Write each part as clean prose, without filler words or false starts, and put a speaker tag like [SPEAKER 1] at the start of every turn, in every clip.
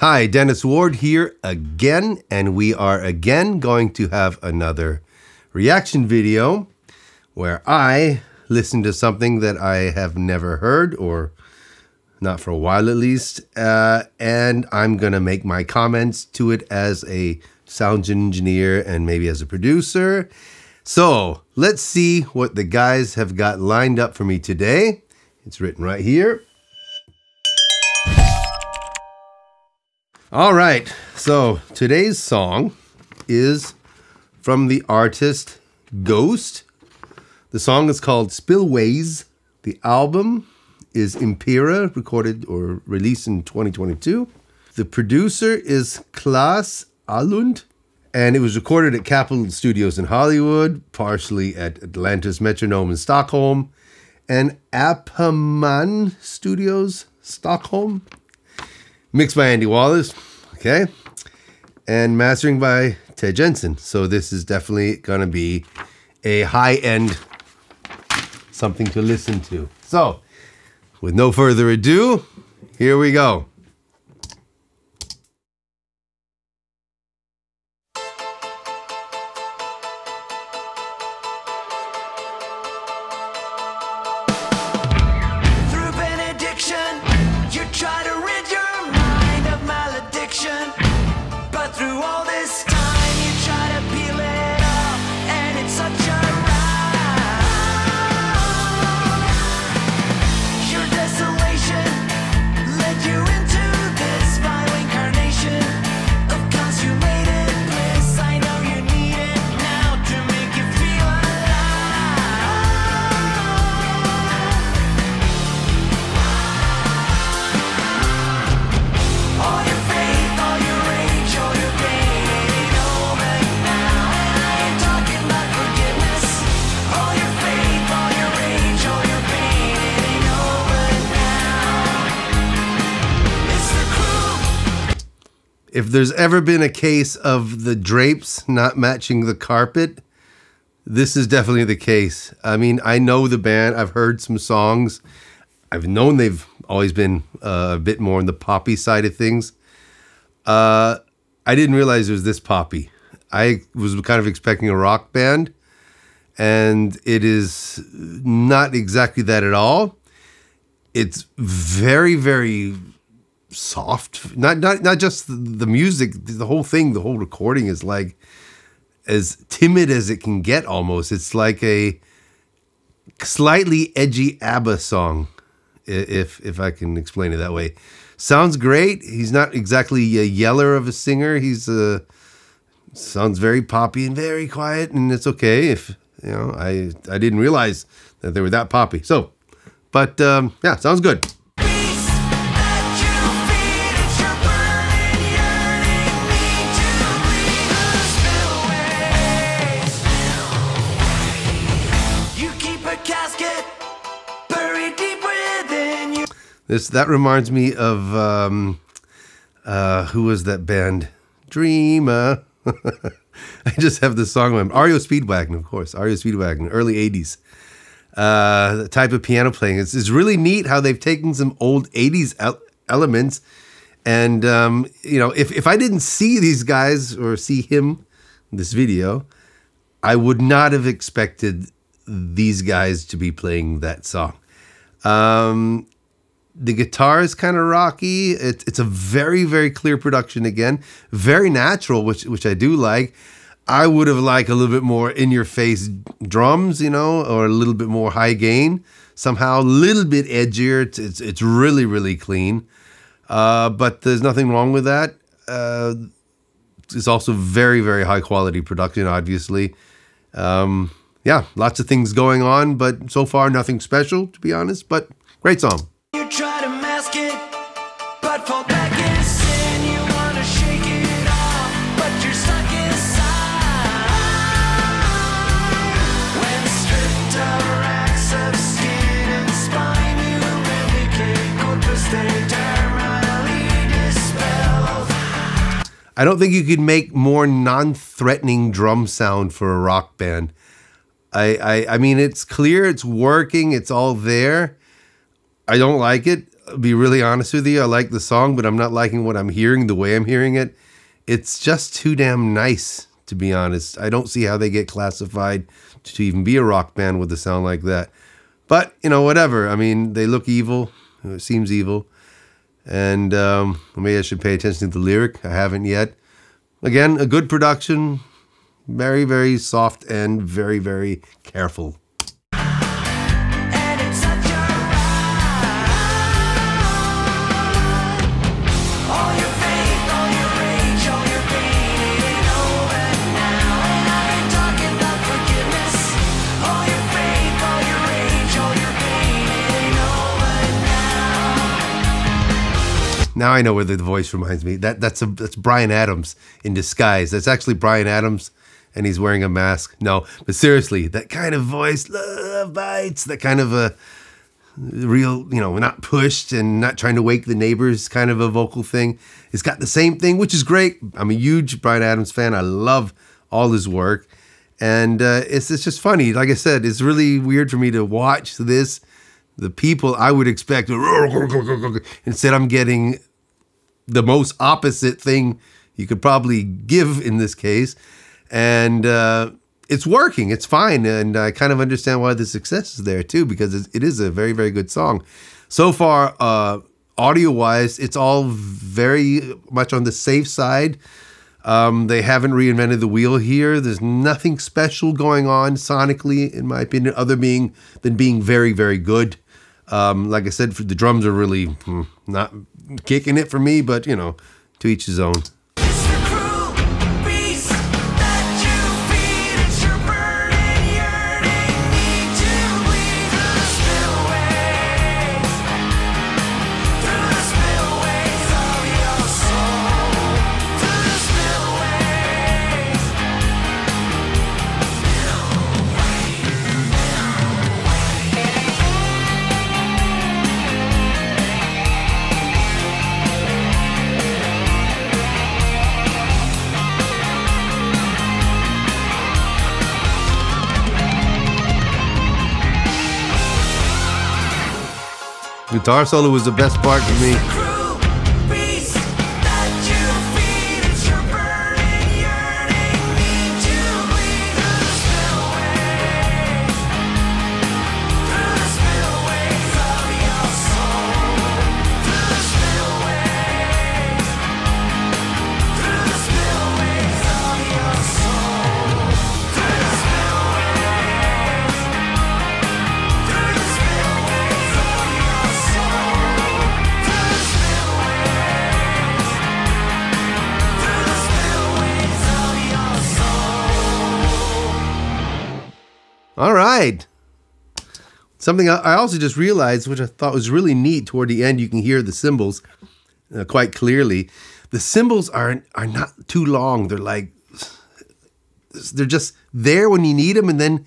[SPEAKER 1] Hi, Dennis Ward here again, and we are again going to have another reaction video where I listen to something that I have never heard, or not for a while at least, and I'm going to make my comments to it as a sound engineer and maybe as a producer. So let's see what the guys have got lined up for me today. It's written right here. All right, so today's song is from the artist Ghost. The song is called Spillways. The album is Impera, recorded or released in 2022. The producer is Klaas Alund, and it was recorded at Capitol Studios in Hollywood, partially at Atlantis Metronome in Stockholm, and Apaman Studios, Stockholm. Mixed by Andy Wallace, okay, and mastering by Ted Jensen. So this is definitely gonna be a high-end something to listen to. So, with no further ado, here we go.
[SPEAKER 2] Through benediction, you try to rid your mind of malediction, but through all this time you try to peel it off, and it's such a ride. Your desolation led you into this vile incarnation of consummated bliss. I know you need it now to make you feel alive. All your faith, all your rage, all your pain ain't over now. And I ain't talking about forgiveness. All your faith, all your rage, all your pain ain't over now. It's the crew.
[SPEAKER 1] If there's ever been a case of the drapes not matching the carpet, this is definitely the case. I mean, I know the band, I've heard some songs. I've known they've always been a bit more on the poppy side of things. I didn't realize it was this poppy. I was kind of expecting a rock band, and it is not exactly that at all. It's very, very soft. Not just the music, the whole thing, the whole recording is like as timid as it can get almost. It's like a slightly edgy ABBA song, if I can explain it that way. Sounds great. He's not exactly a yeller of a singer. He's sounds very poppy and very quiet, and it's okay if, you know, I didn't realize that they were that poppy. So, but yeah, sounds good.
[SPEAKER 2] Beast that you feed, it's your burning, yearning need to breathe the spillways. You keep a casket buried deep within you.
[SPEAKER 1] That reminds me of who was that band? Dreamer. I just have this song on REO Speedwagon, of course. REO Speedwagon, early 80s. The type of piano playing. It's really neat how they've taken some old 80s elements. And, you know, if I didn't see these guys or see him in this video, I would not have expected these guys to be playing that song. The guitar is kind of rocky. It's a very, very clear production again. Very natural, which I do like. I would have liked a little bit more in-your-face drums, you know, or a little bit more high gain. Somehow a little bit edgier. It's really, really clean. But there's nothing wrong with that. It's also very, very high quality production, obviously. Yeah, lots of things going on, but so far nothing special, to be honest. But great song.
[SPEAKER 2] You try to mask it, but fall back in sin. You want to shake it off, but you're stuck inside. When stripped of racks of skin and spine, you indicate corpus eternally dispelled.
[SPEAKER 1] I don't think you could make more non-threatening drum sound for a rock band. I mean, it's clear, it's working, it's all there. I don't like it. be really honest with you. I like the song, but I'm not liking what I'm hearing, the way I'm hearing it. It's just too damn nice, to be honest. I don't see how they get classified to even be a rock band with a sound like that. But, you know, whatever. I mean, they look evil. It seems evil. And maybe I should pay attention to the lyric. I haven't yet. Again, a good production. Very, very soft and very, very careful.
[SPEAKER 2] And it's such a ride. All your faith, all your rage, all your pain, it ain't over now. And I ain't talking about forgiveness. All your faith, all your rage, all your pain, it ain't over now.
[SPEAKER 1] Now I know where the voice reminds me. That's Bryan Adams in disguise. That's actually Bryan Adams, and he's wearing a mask. No, but seriously, that kind of voice, love bites, that kind of a real, you know, not pushed and not trying to wake the neighbors kind of a vocal thing. It's got the same thing, which is great. I'm a huge Bryan Adams fan. I love all his work. And it's just funny. Like I said, it's really weird for me to watch this. The people I would expect, instead I'm getting the most opposite thing you could probably give in this case. And it's working. It's fine. And I kind of understand why the success is there too, because it is a very, very good song. So far, audio-wise, it's all very much on the safe side. They haven't reinvented the wheel here. There's nothing special going on sonically, in my opinion, other than being very, very good. Like I said, the drums are really not kicking it for me, but, you know, to each his own.
[SPEAKER 2] It's the cruel beast that you feed. It's your burning, yearning need to bleed through the spillways of your soul. Through the spillways.
[SPEAKER 1] Guitar solo was the best part for me.
[SPEAKER 2] Cruel beast that you feed. It's your burning, yearning need to bleed through the spillways. Through the spillways of your soul. Through the spillways. Through the spillways of your soul. Through the spillways. Through the spillways of your soul. Through the spillways. Through the spillways of your soul.
[SPEAKER 1] All right. Something I also just realized, which I thought was really neat, toward the end, you can hear the cymbals quite clearly. The cymbals are not too long. They're just there when you need them, and then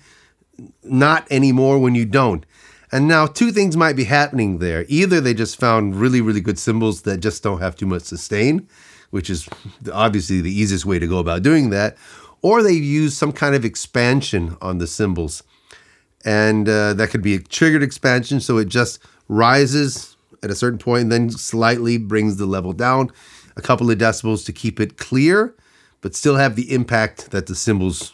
[SPEAKER 1] not anymore when you don't. And now two things might be happening there. Either they just found really, really good cymbals that just don't have too much sustain, which is obviously the easiest way to go about doing that, or they use some kind of expansion on the cymbals. And that could be a triggered expansion, so it just rises at a certain point and then slightly brings the level down a couple of decibels to keep it clear, but still have the impact that the cymbals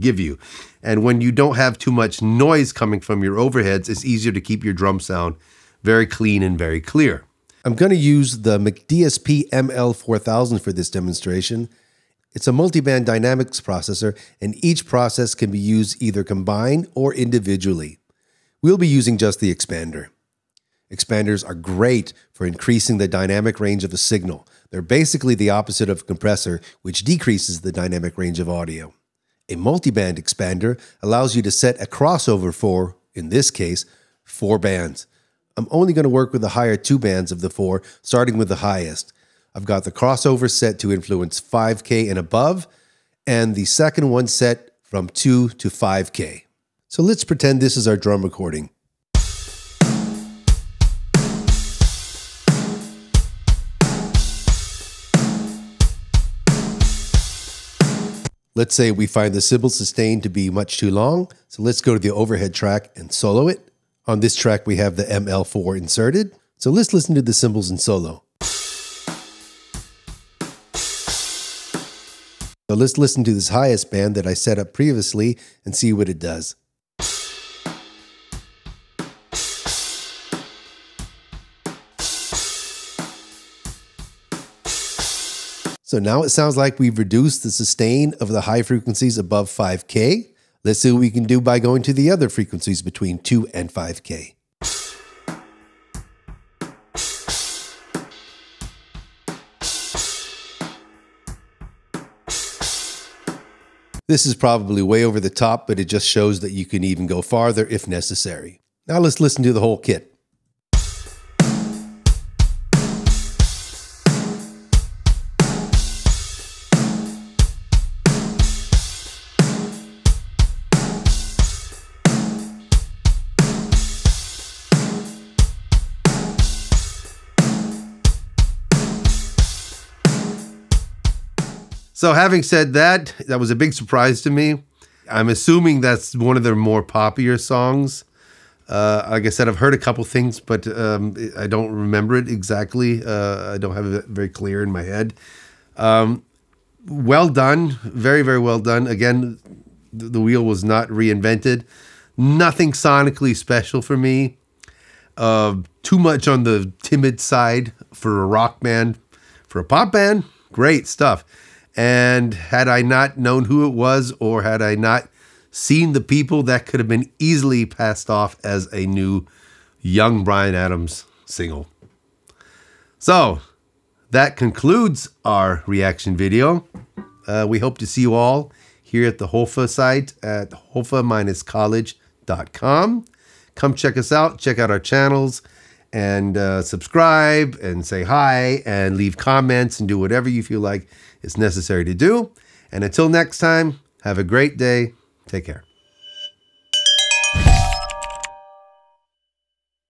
[SPEAKER 1] give you. And when you don't have too much noise coming from your overheads, it's easier to keep your drum sound very clean and very clear. I'm going to use the DSP ML4000 for this demonstration. It's a multiband dynamics processor, and each process can be used either combined or individually. We'll be using just the expander. Expanders are great for increasing the dynamic range of a signal. They're basically the opposite of a compressor, which decreases the dynamic range of audio. A multiband expander allows you to set a crossover for, in this case, 4 bands. I'm only going to work with the higher 2 bands of the 4, starting with the highest. I've got the crossover set to influence 5K and above, and the second one set from 2 to 5K. So let's pretend this is our drum recording. Let's say we find the cymbal sustain to be much too long, so let's go to the overhead track and solo it. On this track we have the ML4 inserted, So let's listen to the cymbals in solo. So let's listen to this highest band that I set up previously and see what it does. So now it sounds like we've reduced the sustain of the high frequencies above 5K. Let's see what we can do by going to the other frequencies between 2 and 5K. This is probably way over the top, but it just shows that you can even go farther if necessary. Now let's listen to the whole kit. So having said that, that was a big surprise to me. I'm assuming that's one of their more popular songs. Like I said, I've heard a couple things, but I don't remember it exactly. I don't have it very clear in my head. Well done. Very, very well done. Again, the wheel was not reinvented. Nothing sonically special for me. Too much on the timid side for a rock band. For a pop band, great stuff. And had I not known who it was, or had I not seen the people, that could have been easily passed off as a new young Bryan Adams single. So that concludes our reaction video. We hope to see you all here at the HOFA site at HOFA-College.com. Come check us out, check out our channels, and subscribe and say hi and leave comments and do whatever you feel like is necessary to do. And until next time, have a great day. Take care.